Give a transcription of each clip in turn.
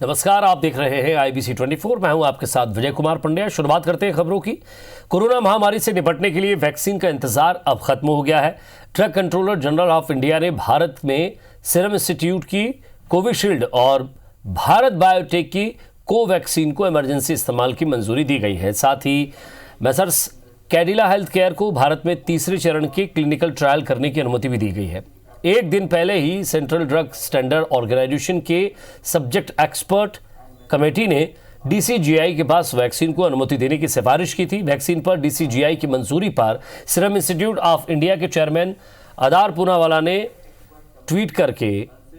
नमस्कार, आप देख रहे हैं IBC 24। मैं हूं आपके साथ विजय कुमार पंड्या। शुरुआत करते हैं खबरों की। कोरोना महामारी से निपटने के लिए वैक्सीन का इंतजार अब खत्म हो गया है। Drug controller general of India ने भारत में सीरम इंस्टीट्यूट की कोविशील्ड और भारत बायोटेक की कोवैक्सीन को इमरजेंसी इस्तेमाल की मंजूरी दी गई है। साथ ही मेसर्स कैडिला हेल्थ केयर को भारत में तीसरे चरण के क्लिनिकल ट्रायल करने की अनुमति भी दी गई है। एक दिन पहले ही सेंट्रल ड्रग स्टैंडर्ड ऑर्गेनाइजेशन के सब्जेक्ट एक्सपर्ट कमेटी ने DCGI के पास वैक्सीन को अनुमति देने की सिफारिश की थी। वैक्सीन पर DCGI की मंजूरी पर सीरम इंस्टीट्यूट ऑफ इंडिया के चेयरमैन अदार पूनावाला ने ट्वीट करके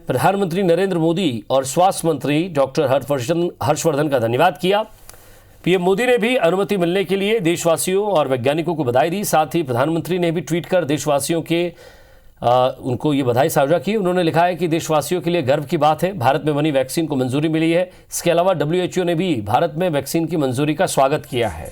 प्रधानमंत्री नरेंद्र मोदी और स्वास्थ्य मंत्री डॉक्टर हर्षवर्धन का धन्यवाद किया। PM मोदी ने भी अनुमति मिलने के लिए देशवासियों और वैज्ञानिकों को बधाई दी। साथ ही प्रधानमंत्री ने भी ट्वीट कर देशवासियों के उनको ये बधाई साझा की। उन्होंने लिखा है कि देशवासियों के लिए गर्व की बात है, भारत में बनी वैक्सीन को मंजूरी मिली है। इसके अलावा WHO ने भी भारत में वैक्सीन की मंजूरी का स्वागत किया है।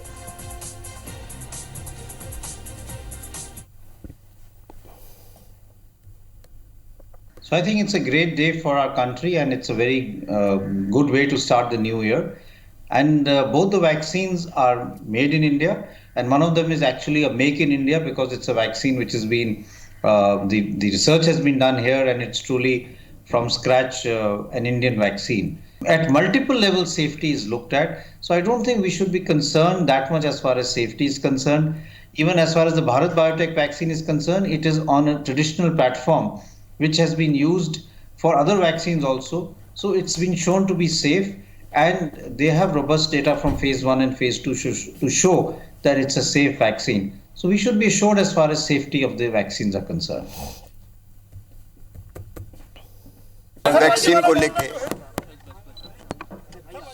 So I think it's a great day for our country and it's a very good way to start the new year. And both the vaccines are made in India, and one of them is actually a make in India because it's a vaccine which has been the research has been done here and it's truly from scratch an Indian vaccine. At multiple levels safety is looked at, so I don't think we should be concerned that much as far as safety is concerned. Even as far as the Bharat Biotech vaccine is concerned, it is on a traditional platform which has been used for other vaccines also, so it's been shown to be safe and they have robust data from phase 1 and phase 2 to show that it's a safe vaccine. So we should be assured as far as safety of the vaccines are concerned. Vaccine को लेके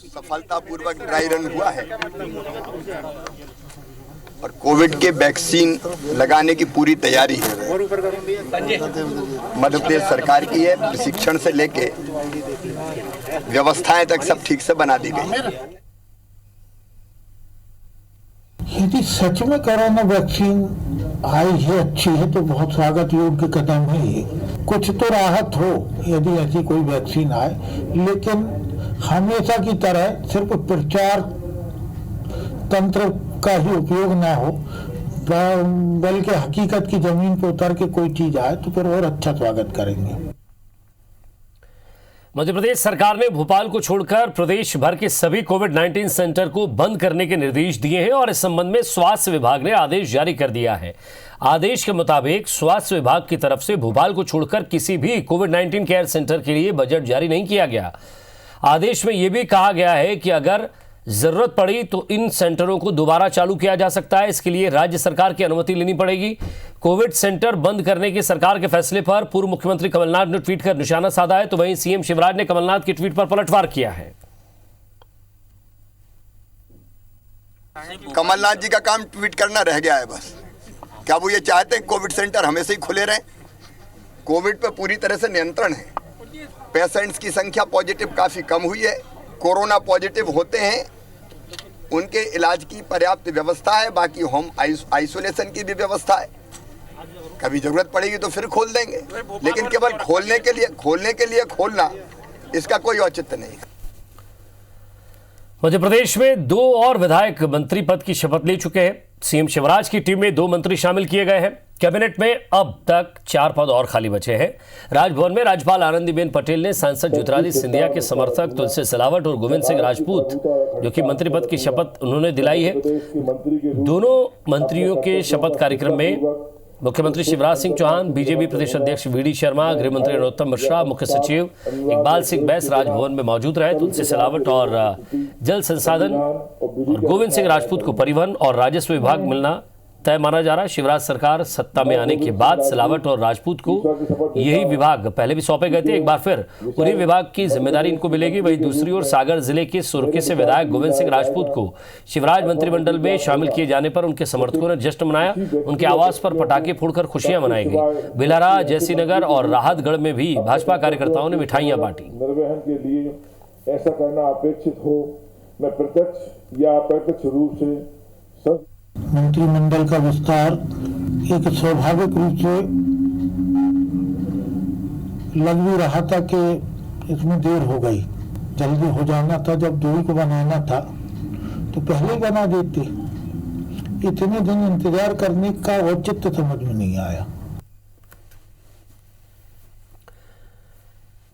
सफलतापूर्वक dry run हुआ है और Covid के vaccine लगाने की पूरी तैयारी है। मध्य प्रदेश सरकार की है, प्रशिक्षण से लेके व्यवस्थाएं तक सब ठीक से बना दी गई। यदि सच में कोरोना वैक्सीन आई है, अच्छी है, तो बहुत स्वागत योग्य कदम है ये। कुछ तो राहत हो यदि ऐसी कोई वैक्सीन आए, लेकिन हमेशा की तरह सिर्फ प्रचार तंत्र का ही उपयोग ना हो, बल्कि हकीकत की जमीन पर उतर के कोई चीज आए तो फिर और अच्छा स्वागत करेंगे। मध्य प्रदेश सरकार ने भोपाल को छोड़कर प्रदेश भर के सभी कोविड-19 सेंटर को बंद करने के निर्देश दिए हैं और इस संबंध में स्वास्थ्य विभाग ने आदेश जारी कर दिया है। आदेश के मुताबिक स्वास्थ्य विभाग की तरफ से भोपाल को छोड़कर किसी भी कोविड-19 केयर सेंटर के लिए बजट जारी नहीं किया गया। आदेश में यह भी कहा गया है कि अगर जरूरत पड़ी तो इन सेंटरों को दोबारा चालू किया जा सकता है। इसके लिए राज्य सरकार की अनुमति लेनी पड़ेगी। कोविड सेंटर बंद करने के सरकार के फैसले पर पूर्व मुख्यमंत्री कमलनाथ ने ट्वीट कर निशाना साधा है, तो वहीं CM शिवराज ने कमलनाथ की ट्वीट पर पलटवार किया है। कमलनाथ जी का काम ट्वीट करना रह गया है बस। क्या वो ये चाहते हैं कोविड सेंटर हमेशा ही खुले रहें? कोविड पे पूरी तरह से नियंत्रण है। पेशेंट्स की संख्या पॉजिटिव काफी कम हुई है। कोरोना पॉजिटिव होते हैं उनके इलाज की पर्याप्त व्यवस्था है। बाकी होम आइसोलेशन की भी व्यवस्था है। कभी जरूरत पड़ेगी तो फिर खोल देंगे, लेकिन केवल खोलने के लिए खोलना, इसका कोई औचित्य नहीं। मध्य प्रदेश में 2 और विधायक मंत्री पद की शपथ ले चुके हैं। CM शिवराज की टीम में 2 मंत्री शामिल किए गए हैं। कैबिनेट में अब तक 4 पद और खाली बचे हैं। राजभवन में राज्यपाल आनंदीबेन पटेल ने सांसद ज्योतिरादित्य सिंधिया के समर्थक तुलसी सिलावट और गोविंद सिंह राजपूत, जो कि मंत्री पद की शपथ उन्होंने दिलाई है। दोनों मंत्रियों के शपथ कार्यक्रम में मुख्यमंत्री शिवराज सिंह चौहान, BJP प्रदेश अध्यक्ष VD शर्मा, गृह मंत्री नरोत्तम मिश्रा, मुख्य सचिव इकबाल सिंह बैस राजभवन में मौजूद रहे। तुलसी सिलावट और जल संसाधन और गोविंद सिंह राजपूत को परिवहन और राजस्व विभाग मिलना तय माना जा रहा है। शिवराज सरकार सत्ता में आने के बाद सिलावट और राजपूत को यही विभाग पहले भी सौंपे गए थे। एक बार फिर उन्हीं विभाग की जिम्मेदारी इनको मिलेगी। वहीं दूसरी ओर सागर जिले के सुरखी से विधायक गोविंद सिंह राजपूत को शिवराज मंत्रिमंडल में शामिल किए जाने पर उनके समर्थकों ने जश्न मनाया। उनके आवास पर पटाखे फोड़कर खुशियां मनाई गई। बिलारा, जयसीनगर और राहतगढ़ में भी भाजपा कार्यकर्ताओं ने मिठाइयां बांटी। निर्वहन के लिए ऐसा करना अपेक्षित हो, मैं प्रत्यक्ष या अप्रत्यक्ष रूप से मंत्रिमंडल का विस्तार एक स्वाभाविक रूप से लग भी रहा था कि इसमें देर हो गई, जल्दी हो जाना था, जब दूरी को बनाना था तो पहले ही बना देते। इतने दिन इंतजार करने का औचित्य समझ में नहीं आया।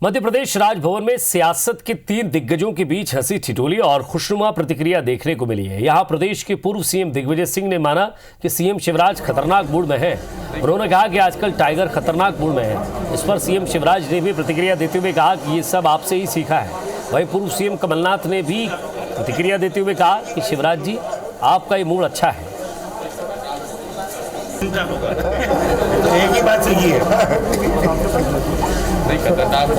मध्य प्रदेश राजभवन में सियासत के 3 दिग्गजों के बीच हंसी ठिठोली और खुशनुमा प्रतिक्रिया देखने को मिली है। यहां प्रदेश के पूर्व सीएम दिग्विजय सिंह ने माना कि सीएम शिवराज खतरनाक मूड में हैं। उन्होंने कहा कि आजकल टाइगर खतरनाक मूड में है। इस पर सीएम शिवराज ने भी प्रतिक्रिया देते हुए कहा कि ये सब आपसे ही सीखा है। वहीं पूर्व सीएम कमलनाथ ने भी प्रतिक्रिया देते हुए कहा कि शिवराज जी, आपका ये मूड अच्छा है। तो एक ही बात सही है। नहीं खतरनाक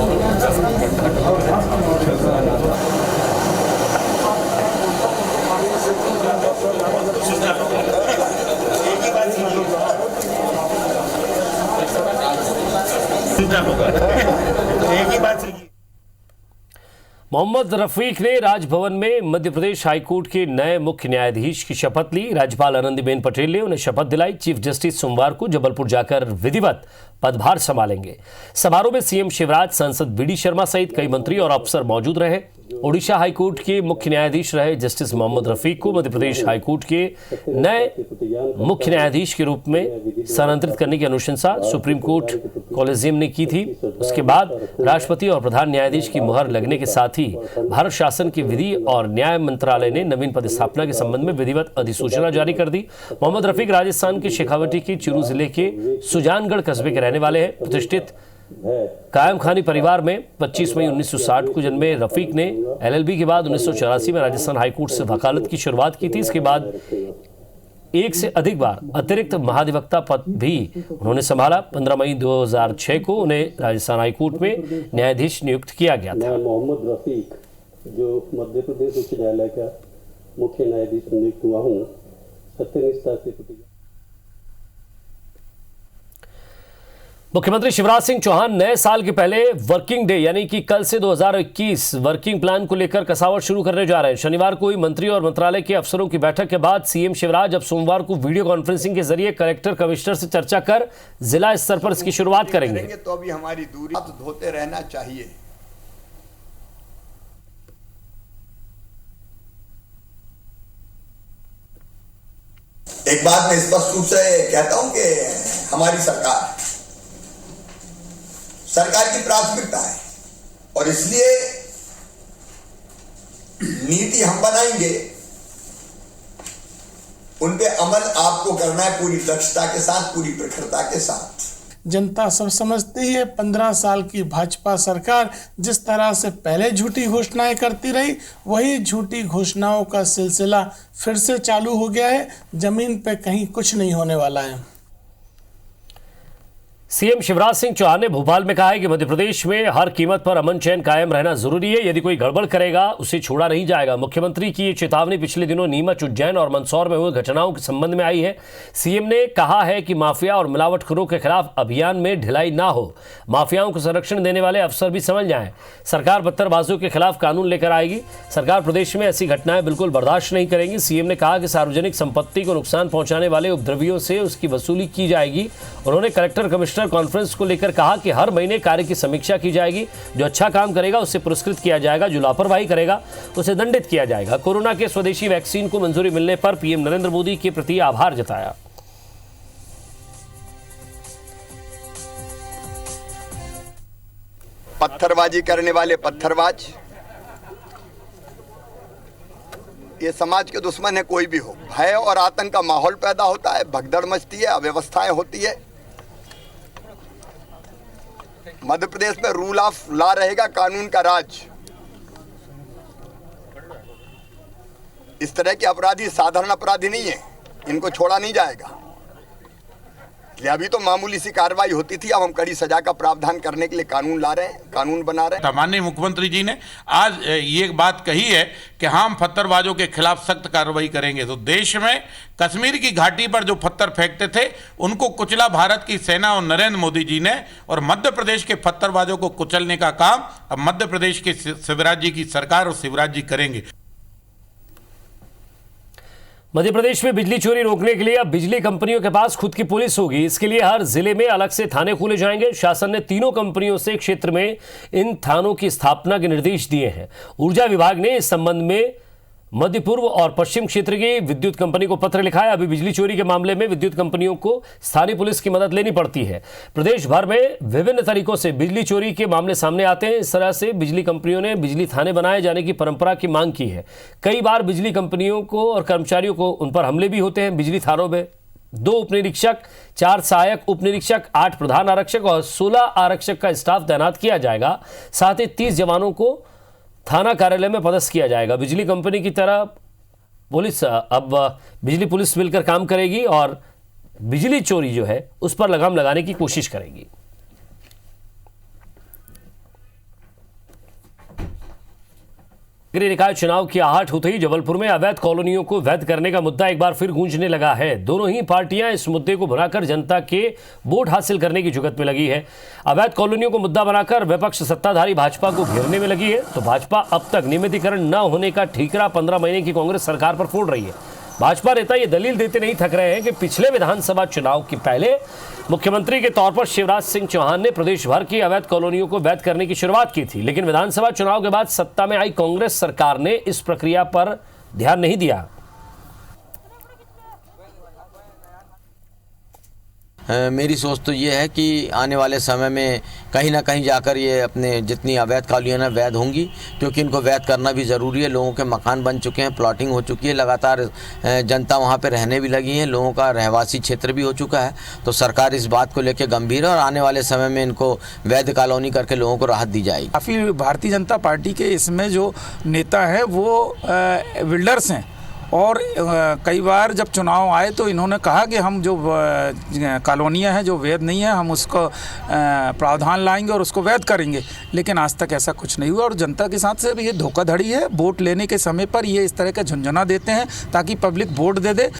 एक ही बात सही। मोहम्मद रफीक ने राजभवन में मध्य प्रदेश हाईकोर्ट के नए मुख्य न्यायाधीश की शपथ ली। राज्यपाल आनंदीबेन पटेल ने उन्हें शपथ दिलाई। चीफ जस्टिस सोमवार को जबलपुर जाकर विधिवत पदभार संभालेंगे। समारोह में सीएम शिवराज, सांसद बीडी शर्मा सहित कई मंत्री और अफसर मौजूद रहे। ओडिशा हाईकोर्ट के मुख्य न्यायाधीश रहे जस्टिस मोहम्मद रफीक को मध्य प्रदेश हाईकोर्ट के नए मुख्य न्यायाधीश के रूप में स्थानांतरित करने की अनुशंसा सुप्रीम कोर्ट कॉलेजियम ने की थी। उसके बाद राष्ट्रपति और प्रधान न्यायाधीश की मुहर लगने के साथ ही भारत शासन के विधि और न्याय मंत्रालय ने नवीन पदस्थापना के संबंध में विधिवत अधिसूचना जारी कर दी। मोहम्मद रफीक राजस्थान के शेखावटी के चूरू जिले के सुजानगढ़ कस्बे के रहने वाले हैं। प्रतिष्ठित कायम खानी परिवार में 25 मई 1960 को जन्मे रफीक ने एलएलबी के बाद 1984 में राजस्थान हाईकोर्ट से वकालत की शुरुआत की थी। इसके बाद एक से अधिक बार अतिरिक्त महाधिवक्ता पद भी उन्होंने संभाला। 15 मई 2006 को उन्हें राजस्थान हाईकोर्ट में न्यायाधीश नियुक्त किया गया था। मोहम्मद रफीक जो मध्य प्रदेश उच्च न्यायालय का मुख्य न्यायाधीश नियुक्त हुआ हूँ, सत्यनिष्ठा से मुख्यमंत्री शिवराज सिंह चौहान नए साल के पहले वर्किंग डे यानी कि कल से 2021 वर्किंग प्लान को लेकर कसावट शुरू करने जा रहे हैं। शनिवार को हुई मंत्री और मंत्रालय के अफसरों की बैठक के बाद सीएम शिवराज अब सोमवार को वीडियो कॉन्फ्रेंसिंग के जरिए कलेक्टर कमिश्नर से चर्चा कर जिला स्तर पर इसकी शुरुआत करेंगे। तो अभी हमारी दूरी हाथ धोते रहना चाहिए। एक बात मैं स्पष्ट रूप से कहता हूं कि हमारी सरकार की प्राथमिकता है और इसलिए नीति हम बनाएंगे, उन पे अमल आपको करना है पूरी दक्षता के साथ, पूरी प्रखरता के साथ। जनता सब समझती है 15 साल की भाजपा सरकार जिस तरह से पहले झूठी घोषणाएं करती रही, वही झूठी घोषणाओं का सिलसिला फिर से चालू हो गया है। जमीन पे कहीं कुछ नहीं होने वाला है। सीएम शिवराज सिंह चौहान ने भोपाल में कहा है कि मध्य प्रदेश में हर कीमत पर अमन चैन कायम रहना जरूरी है। यदि कोई गड़बड़ करेगा उसे छोड़ा नहीं जाएगा। मुख्यमंत्री की ये चेतावनी पिछले दिनों नीमच, उज्जैन और मंदसौर में हुए घटनाओं के संबंध में आई है। सीएम ने कहा है कि माफिया और मिलावटखोरों के खिलाफ अभियान में ढिलाई ना हो। माफियाओं को संरक्षण देने वाले अफसर भी समझ जाएं। सरकार पत्थरबाजों के खिलाफ कानून लेकर आएगी। सरकार प्रदेश में ऐसी घटनाएं बिल्कुल बर्दाश्त नहीं करेंगी। सीएम ने कहा कि सार्वजनिक संपत्ति को नुकसान पहुंचाने वाले उपद्रवियों से उसकी वसूली की जाएगी। उन्होंने कलेक्टर कमिश्नर कॉन्फ्रेंस को लेकर कहा कि हर महीने कार्य की समीक्षा की जाएगी। जो अच्छा काम करेगा उसे पुरस्कृत किया जाएगा, जो लापरवाही करेगा उसे दंडित किया जाएगा। कोरोना के स्वदेशी वैक्सीन को मंजूरी मिलने पर पीएम नरेंद्र मोदी के प्रति आभार जताया। पत्थरबाजी करने वाले पत्थरबाज, ये समाज के दुश्मन है। कोई भी हो, भय और आतंक का माहौल पैदा होता है, भगदड़ मचती है, अव्यवस्थाएं होती है। मध्य प्रदेश में रूल ऑफ लॉ रहेगा, कानून का राज। इस तरह के अपराधी साधारण अपराधी नहीं है, इनको छोड़ा नहीं जाएगा। अभी तो मामूली सी कार्रवाई होती थी, अब हम कड़ी सजा का प्रावधान करने के लिए कानून ला रहे हैं, कानून बना रहे हैं। माननीय मुख्यमंत्री जी ने आज ये बात कही है कि हम पत्थरबाजों के खिलाफ सख्त कार्रवाई करेंगे। तो देश में कश्मीर की घाटी पर जो पत्थर फेंकते थे उनको कुचला भारत की सेना और नरेंद्र मोदी जी ने, और मध्य प्रदेश के पत्थरबाजों को कुचलने का काम अब मध्य प्रदेश के शिवराज जी की सरकार और शिवराज जी करेंगे। मध्य प्रदेश में बिजली चोरी रोकने के लिए अब बिजली कंपनियों के पास खुद की पुलिस होगी। इसके लिए हर जिले में अलग से थाने खोले जाएंगे। शासन ने तीनों कंपनियों से क्षेत्र में इन थानों की स्थापना के निर्देश दिए हैं। ऊर्जा विभाग ने इस संबंध में मध्य पूर्व और पश्चिम क्षेत्र की विद्युत कंपनी को पत्र लिखा है। अभी बिजली चोरी के मामले में विद्युत कंपनियों को स्थानीय पुलिस की मदद लेनी पड़ती है। प्रदेश भर में विभिन्न तरीकों से बिजली चोरी के मामले सामने आते हैं। इस तरह से बिजली कंपनियों ने बिजली थाने बनाए जाने की परंपरा की मांग की है। कई बार बिजली कंपनियों को और कर्मचारियों को उन पर हमले भी होते हैं। बिजली थानों में 2 उप निरीक्षक, 4 सहायक उप निरीक्षक, 8 प्रधान आरक्षक और 16 आरक्षक का स्टाफ तैनात किया जाएगा। साथ ही 30 जवानों को थाना कार्यालय में पदस्थ किया जाएगा। बिजली कंपनी की तरह पुलिस अब बिजली पुलिस मिलकर काम करेगी और बिजली चोरी जो है उस पर लगाम लगाने की कोशिश करेगी। नगरीय निकाय चुनाव की आहट होते ही जबलपुर में अवैध कॉलोनियों को वैध करने का मुद्दा एक बार फिर गूंजने लगा है। दोनों ही पार्टियां इस मुद्दे को भुनाकर जनता के वोट हासिल करने की जुगत में लगी है। अवैध कॉलोनियों को मुद्दा बनाकर विपक्ष सत्ताधारी भाजपा को घेरने में लगी है, तो भाजपा अब तक नियमितीकरण न होने का ठीकरा 15 महीने की कांग्रेस सरकार पर फोड़ रही है। भाजपा नेता ये दलील देते नहीं थक रहे हैं कि पिछले विधानसभा चुनाव के पहले मुख्यमंत्री के तौर पर शिवराज सिंह चौहान ने प्रदेश भर की अवैध कॉलोनियों को वैध करने की शुरुआत की थी, लेकिन विधानसभा चुनाव के बाद सत्ता में आई कांग्रेस सरकार ने इस प्रक्रिया पर ध्यान नहीं दिया। मेरी सोच तो ये है कि आने वाले समय में कहीं ना कहीं जाकर ये अपने जितनी अवैध कॉलोनियाँ वैध होंगी, क्योंकि इनको वैध करना भी ज़रूरी है। लोगों के मकान बन चुके हैं, प्लॉटिंग हो चुकी है, लगातार जनता वहाँ पे रहने भी लगी है, लोगों का रहवासी क्षेत्र भी हो चुका है। तो सरकार इस बात को लेकर गंभीर है और आने वाले समय में इनको वैध कॉलोनी करके लोगों को राहत दी जाएगी। काफ़ी भारतीय जनता पार्टी के इसमें जो नेता है वो बिल्डर्स हैं और कई बार जब चुनाव आए तो इन्होंने कहा कि हम जो कॉलोनियाँ हैं जो वैध नहीं है हम उसको प्रावधान लाएंगे और उसको वैध करेंगे, लेकिन आज तक ऐसा कुछ नहीं हुआ। और जनता के साथ से भी ये धोखाधड़ी है। वोट लेने के समय पर ये इस तरह का झुंझुना देते हैं ताकि पब्लिक वोट दे दे।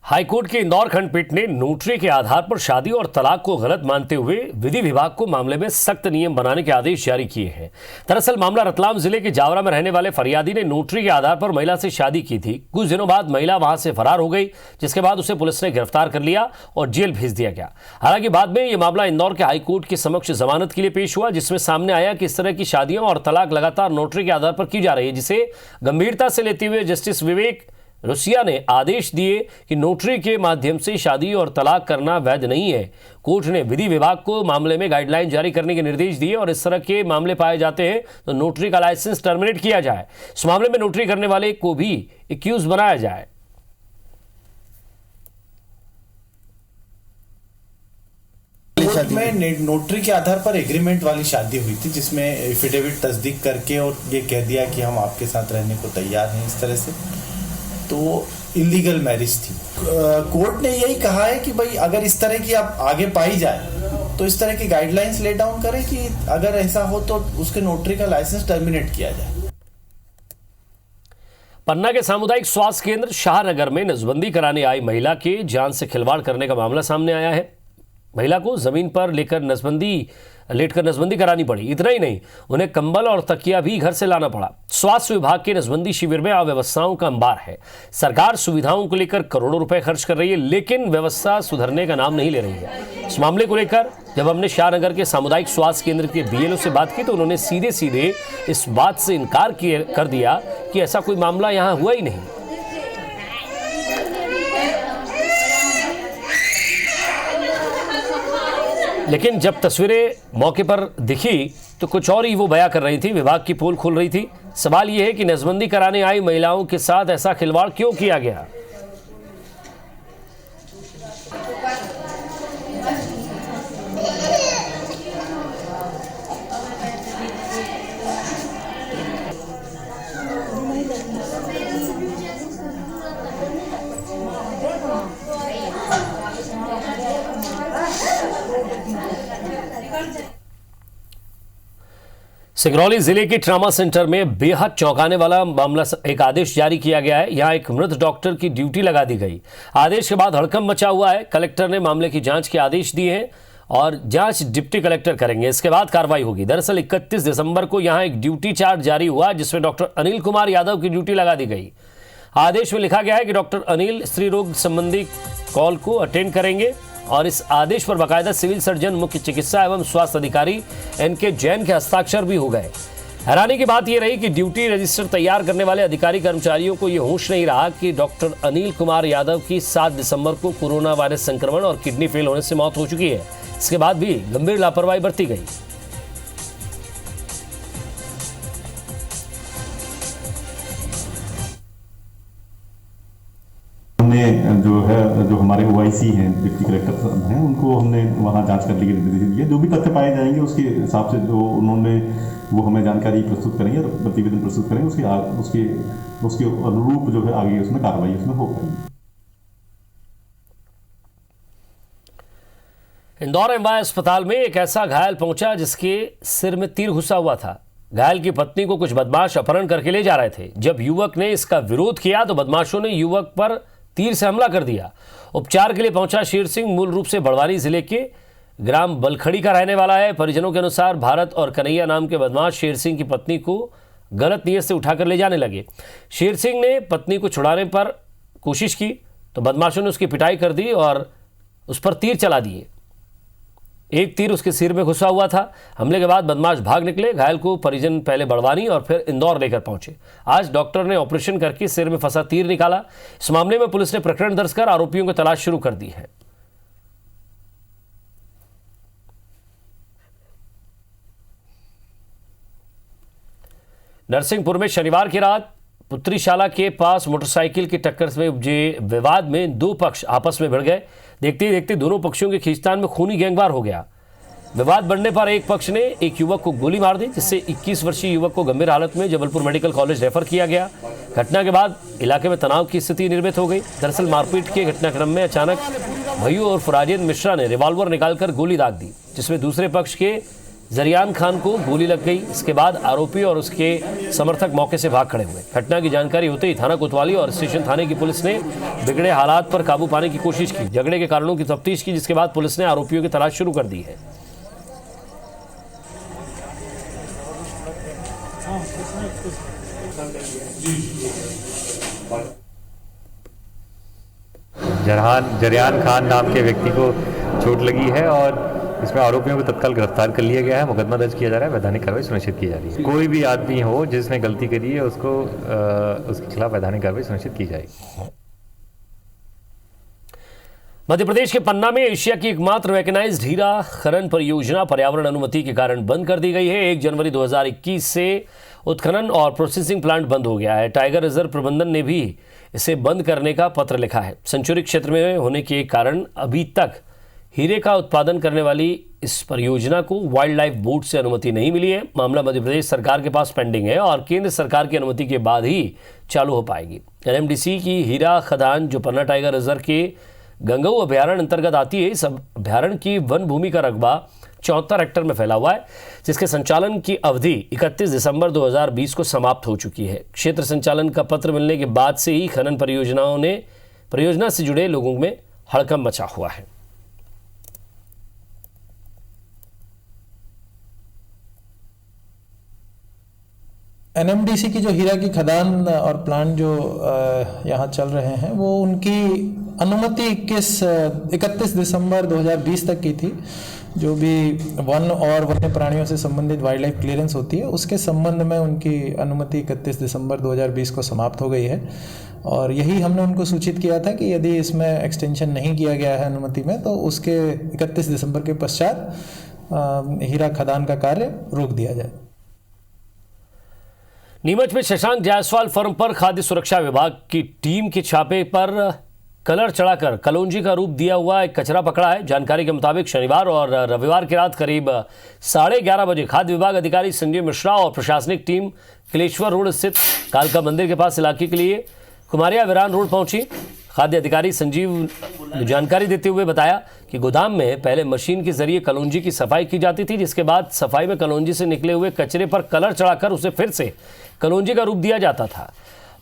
हाईकोर्ट के इंदौर खंडपीठ ने नोटरी के आधार पर शादी और तलाक को गलत मानते हुए विधि विभाग को मामले में सख्त नियम बनाने के आदेश जारी किए हैं। दरअसल मामला रतलाम जिले के जावरा में रहने वाले फरियादी ने नोटरी के आधार पर महिला से शादी की थी। कुछ दिनों बाद महिला वहां से फरार हो गई, जिसके बाद उसे पुलिस ने गिरफ्तार कर लिया और जेल भेज दिया गया। हालांकि बाद में यह मामला इंदौर के हाईकोर्ट के समक्ष जमानत के लिए पेश हुआ, जिसमें सामने आया कि इस तरह की शादियों और तलाक लगातार नोटरी के आधार पर की जा रही है, जिसे गंभीरता से लेते हुए जस्टिस विवेक रुसिया ने आदेश दिए कि नोटरी के माध्यम से शादी और तलाक करना वैध नहीं है। कोर्ट ने विधि विभाग को मामले में गाइडलाइन जारी करने के निर्देश दिए और इस तरह के मामले पाए जाते हैं तो नोटरी का लाइसेंस टर्मिनेट किया जाए। इस मामले में नोटरी करने वाले को भी एक्यूज बनाया जाए। कोर्ट में नोटरी के आधार पर एग्रीमेंट वाली शादी हुई थी, जिसमें एफिडेविट तस्दीक करके और ये कह दिया कि हम आपके साथ रहने को तैयार हैं, इस तरह से, तो इलीगल मैरिज थी। कोर्ट ने यही कहा है कि भाई अगर इस तरह की आप आगे पाई जाए तो इस तरह की गाइडलाइंस ले डाउन करें कि अगर ऐसा हो तो उसके नोटरी का लाइसेंस टर्मिनेट किया जाए। पन्ना के सामुदायिक स्वास्थ्य केंद्र शाहनगर में नसबंदी कराने आई महिला के जान से खिलवाड़ करने का मामला सामने आया है। महिला को जमीन पर लेटकर नसबंदी करानी पड़ी। इतना ही नहीं, उन्हें कंबल और तकिया भी घर से लाना पड़ा। स्वास्थ्य विभाग के नसबंदी शिविर में अव्यवस्थाओं का अंबार है। सरकार सुविधाओं को लेकर करोड़ों रुपए खर्च कर रही है, लेकिन व्यवस्था सुधरने का नाम नहीं ले रही है। इस मामले को लेकर जब हमने शाहनगर के सामुदायिक स्वास्थ्य केंद्र के बीएलओ से बात की तो उन्होंने सीधे सीधे इस बात से इनकार कर दिया कि ऐसा कोई मामला यहाँ हुआ ही नहीं। लेकिन जब तस्वीरें मौके पर दिखी तो कुछ और ही वो बयां कर रही थी। विभाग की पोल खुल रही थी। सवाल ये है कि नसबंदी कराने आई महिलाओं के साथ ऐसा खिलवाड़ क्यों किया गया। सिंगरौली जिले के ट्रामा सेंटर में बेहद चौंकाने वाला मामला, एक आदेश जारी किया गया है। यहां एक मृत डॉक्टर की ड्यूटी लगा दी गई। आदेश के बाद हड़कंप मचा हुआ है। कलेक्टर ने मामले की जांच के आदेश दिए हैं और जांच डिप्टी कलेक्टर करेंगे, इसके बाद कार्रवाई होगी। दरअसल 31 दिसंबर को यहां एक ड्यूटी चार्ट जारी हुआ जिसमें डॉक्टर अनिल कुमार यादव की ड्यूटी लगा दी गई। आदेश में लिखा गया है कि डॉक्टर अनिल स्त्री रोग संबंधी कॉल को अटेंड करेंगे और इस आदेश पर बाकायदा सिविल सर्जन, मुख्य चिकित्सा एवं स्वास्थ्य अधिकारी एनके जैन के हस्ताक्षर भी हो गए। हैरानी की बात यह रही कि ड्यूटी रजिस्टर तैयार करने वाले अधिकारी कर्मचारियों को यह होश नहीं रहा कि डॉक्टर अनिल कुमार यादव की 7 दिसंबर को कोरोना वायरस संक्रमण और किडनी फेल होने से मौत हो चुकी है। इसके बाद भी गंभीर लापरवाही बरती गई। हमने जो हमारे OIC हैं, डिप्टी कलेक्टर हैं, उनको हमने वहाँ जांच करने के निर्देश दिए। जो भी तथ्य पाए जाएंगे उसके हिसाब से जो उन्होंने वो हमें जानकारी प्रस्तुत करेंगे और प्रतिवेदन प्रस्तुत करेंगे। उसके अनुरूप जो है आगे उसमें कार्रवाई उसमें हो पाएगी। इंदौर एमवाय अस्पताल में एक ऐसा घायल पहुंचा जिसके सिर में तीर घुसा हुआ था। घायल की पत्नी को कुछ बदमाश अपहरण करके ले जा रहे थे। जब युवक ने इसका विरोध किया तो बदमाशों ने युवक पर तीर से हमला कर दिया। उपचार के लिए पहुंचा शेर सिंह मूल रूप से बड़वानी जिले के ग्राम बलखड़ी का रहने वाला है। परिजनों के अनुसार भारत और कन्हैया नाम के बदमाश शेर सिंह की पत्नी को गलत नीयत से उठाकर ले जाने लगे। शेर सिंह ने पत्नी को छुड़ाने पर कोशिश की तो बदमाशों ने उसकी पिटाई कर दी और उस पर तीर चला दिए। एक तीर उसके सिर में घुसा हुआ था। हमले के बाद बदमाश भाग निकले। घायल को परिजन पहले बड़वानी और फिर इंदौर लेकर पहुंचे। आज डॉक्टर ने ऑपरेशन करके सिर में फंसा तीर निकाला। इस मामले में पुलिस ने प्रकरण दर्ज कर आरोपियों की तलाश शुरू कर दी है। नरसिंहपुर में शनिवार की रात पुत्रीशाला के पास मोटरसाइकिल की टक्कर में उपजे विवाद में 2 पक्ष आपस में भिड़ गए। देखते ही देखते दोनों पक्षों के खींचतान में खूनी गैंगवार हो गया। विवाद बढ़ने पर एक पक्ष ने एक युवक को गोली मार दी, जिससे 21 वर्षीय युवक को गंभीर हालत में जबलपुर मेडिकल कॉलेज रेफर किया गया। घटना के बाद इलाके में तनाव की स्थिति निर्मित हो गई। दरअसल मारपीट के घटनाक्रम में अचानक भय्यू और राजेंद्र मिश्रा ने रिवॉल्वर निकालकर गोली दाग दी, जिसमें दूसरे पक्ष के जरियान खान को गोली लग गई। इसके बाद आरोपी और उसके समर्थक मौके से भाग खड़े हुए। घटना की जानकारी होते ही थाना कोतवाली और स्टेशन थाने की पुलिस ने बिगड़े हालात पर काबू पाने की कोशिश की। झगड़े के कारणों की तफ्तीश की, जिसके बाद पुलिस ने आरोपियों की तलाश शुरू कर दी है। जरियान खान नाम के व्यक्ति को चोट लगी है और इसमें आरोपियों को तत्काल गिरफ्तार कर लिया गया है। मुकदमा दर्ज किया जा रहा है। वैधानिक कार्रवाई सुनिश्चित की जा रही है। कोई भी आदमी हो जिसने गलती करी है उसके खिलाफ वैधानिक कार्रवाई सुनिश्चित की जाएगी। मध्य प्रदेश के पन्ना में एशिया की एकमात्र वैकेनाइज्ड हीरा खनन परियोजना पर्यावरण अनुमति के कारण बंद कर दी गई है। 1 जनवरी 2021 से उत्खनन और प्रोसेसिंग प्लांट बंद हो गया है। टाइगर रिजर्व प्रबंधन ने भी इसे बंद करने का पत्र लिखा है। सेंचुरी क्षेत्र में होने के कारण अभी तक हीरे का उत्पादन करने वाली इस परियोजना को वाइल्ड लाइफ बोर्ड से अनुमति नहीं मिली है। मामला मध्य प्रदेश सरकार के पास पेंडिंग है और केंद्र सरकार की अनुमति के बाद ही चालू हो पाएगी। NMDC की हीरा खदान जो पन्ना टाइगर रिजर्व के गंगऊ अभ्यारण्य अंतर्गत आती है, इस अभ्यारण्य की वन भूमि का रकबा 74 हेक्टेयर में फैला हुआ है, जिसके संचालन की अवधि 31 दिसंबर 2020 को समाप्त हो चुकी है। क्षेत्र संचालन का पत्र मिलने के बाद से ही खनन परियोजना से जुड़े लोगों में हड़कंप मचा हुआ है। NMDC की जो हीरा की खदान और प्लांट जो यहाँ चल रहे हैं वो उनकी अनुमति 31 दिसंबर 2020 तक की थी। जो भी वन और वन्य प्राणियों से संबंधित वाइल्ड लाइफ क्लियरेंस होती है उसके संबंध में उनकी अनुमति 31 दिसंबर 2020 को समाप्त हो गई है। और यही हमने उनको सूचित किया था कि यदि इसमें एक्सटेंशन नहीं किया गया है अनुमति में तो उसके 31 दिसंबर के पश्चात हीरा खदान का कार्य रोक दिया जाए। नीमच में शशांक जायसवाल फर्म पर खाद्य सुरक्षा विभाग की टीम के छापे पर कलर चढ़ाकर कलौंजी का रूप दिया हुआ एक कचरा पकड़ा है। जानकारी के मुताबिक शनिवार और रविवार की रात करीब 11:30 बजे खाद्य विभाग अधिकारी संजीव मिश्रा और प्रशासनिक टीम किलेश्वर रोड स्थित कालका मंदिर के पास इलाके के लिए कुमारिया वीरान रोड पहुंची। खाद्य अधिकारी संजीव ने जानकारी देते हुए बताया कि गोदाम में पहले मशीन के जरिए कलौंजी की सफाई की जाती थी, जिसके बाद सफाई में कलौंजी से निकले हुए कचरे पर कलर चढ़ाकर उसे फिर से कलौंजी का रूप दिया जाता था।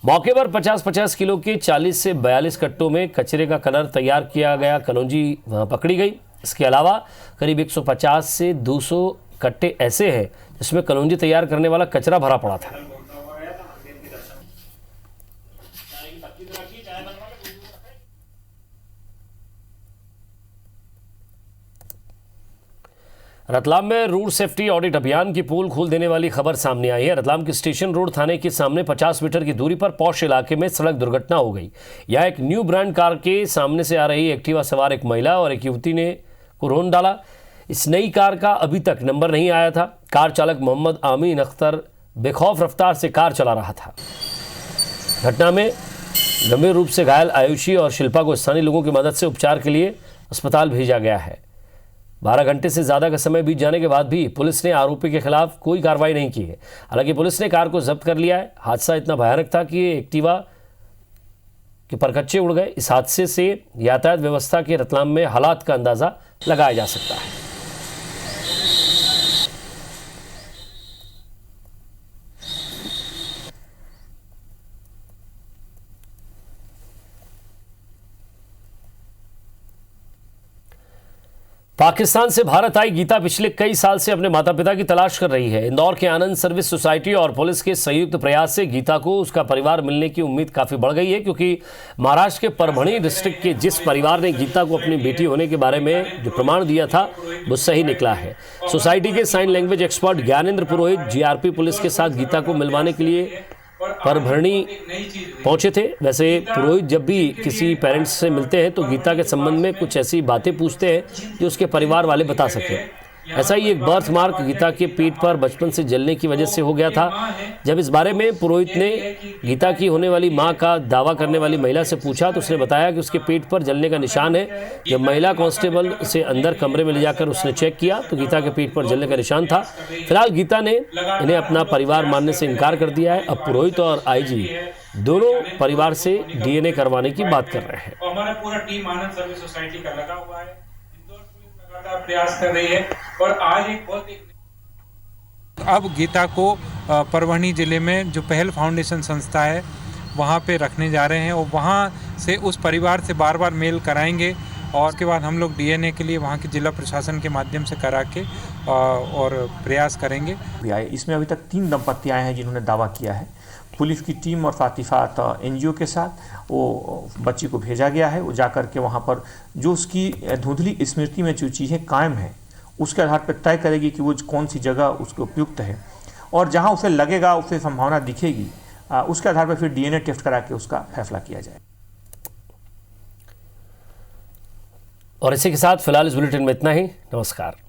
मौके पर 50-50 किलो के 40 से 42 कट्टों में कचरे का कलर तैयार किया गया कलौंजी वहाँ पकड़ी गई। इसके अलावा करीब 150 से 200 कट्टे ऐसे हैं जिसमें कलौंजी तैयार करने वाला कचरा भरा पड़ा था। रतलाम में रोड सेफ्टी ऑडिट अभियान की पोल खोल देने वाली खबर सामने आई है। रतलाम के स्टेशन रोड थाने के सामने 50 मीटर की दूरी पर पौष इलाके में सड़क दुर्घटना हो गई। यह एक न्यू ब्रांड कार के सामने से आ रही एक्टिवा सवार एक महिला और एक युवती ने को रौंद डाला। इस नई कार का अभी तक नंबर नहीं आया था। कार चालक मोहम्मद आमीन अख्तर बेखौफ रफ्तार से कार चला रहा था। घटना में गंभीर रूप से घायल आयुषी और शिल्पा को स्थानीय लोगों की मदद से उपचार के लिए अस्पताल भेजा गया है। 12 घंटे से ज़्यादा का समय बीत जाने के बाद भी पुलिस ने आरोपी के खिलाफ कोई कार्रवाई नहीं की है। हालांकि पुलिस ने कार को जब्त कर लिया है। हादसा इतना भयानक था कि एक्टिवा के परखच्चे उड़ गए। इस हादसे से यातायात व्यवस्था के रतलाम में हालात का अंदाज़ा लगाया जा सकता है। पाकिस्तान से भारत आई गीता पिछले कई साल से अपने माता पिता की तलाश कर रही है। इंदौर के आनंद सर्विस सोसाइटी और पुलिस के संयुक्त प्रयास से गीता को उसका परिवार मिलने की उम्मीद काफ़ी बढ़ गई है, क्योंकि महाराष्ट्र के परभणी डिस्ट्रिक्ट के जिस परिवार ने गीता को अपनी बेटी होने के बारे में जो प्रमाण दिया था वो सही निकला है। सोसाइटी के साइन लैंग्वेज एक्सपर्ट ज्ञानेंद्र पुरोहित जीआरपी पुलिस के साथ गीता को मिलवाने के लिए परभणी पहुंचे थे। वैसे पुरोहित जब भी किसी पेरेंट्स से मिलते हैं तो गीता के संबंध में कुछ ऐसी बातें पूछते हैं जो उसके परिवार वाले बता सकें। ऐसा ही एक बर्थ मार्क गीता के पेट पर बचपन से जलने की वजह से हो गया था। जब इस बारे में पुरोहित ने गीता की होने वाली मां का दावा करने वाली महिला से पूछा तो उसने बताया कि उसके पेट पर जलने का निशान है। जब महिला कांस्टेबल से अंदर कमरे में ले जाकर उसने चेक किया तो गीता के पेट पर जलने का निशान था। फिलहाल गीता ने इन्हें अपना परिवार मानने से इनकार कर दिया है। अब पुरोहित और आईजी दोनों परिवार से डीएनए करवाने की बात कर रहे हैं। हमारा पूरा टीम आनंद सर्विस सोसाइटी का लगा हुआ है, प्रयास कर रही है और आज एक बहुत अब गीता को परभणी जिले में जो पहल फाउंडेशन संस्था है वहाँ पे रखने जा रहे हैं और वहाँ से उस परिवार से बार बार मेल कराएंगे और उसके बाद हम लोग डीएनए के लिए वहाँ के जिला प्रशासन के माध्यम से करा के और प्रयास करेंगे। इसमें अभी तक 3 दंपत्ति आए हैं जिन्होंने दावा किया है। पुलिस की टीम और साथ ही साथ एनजीओ के साथ वो बच्ची को भेजा गया है। वो जाकर के वहाँ पर जो उसकी धुंधली स्मृति में जो चीज़ें कायम है उसके आधार पर तय करेगी कि वो कौन सी जगह उसको उपयुक्त है और जहाँ उसे लगेगा, उसे संभावना दिखेगी, उसके आधार पर फिर डीएनए टेस्ट करा के उसका फैसला किया जाए। और इसी के साथ फिलहाल इस बुलेटिन में इतना ही। नमस्कार।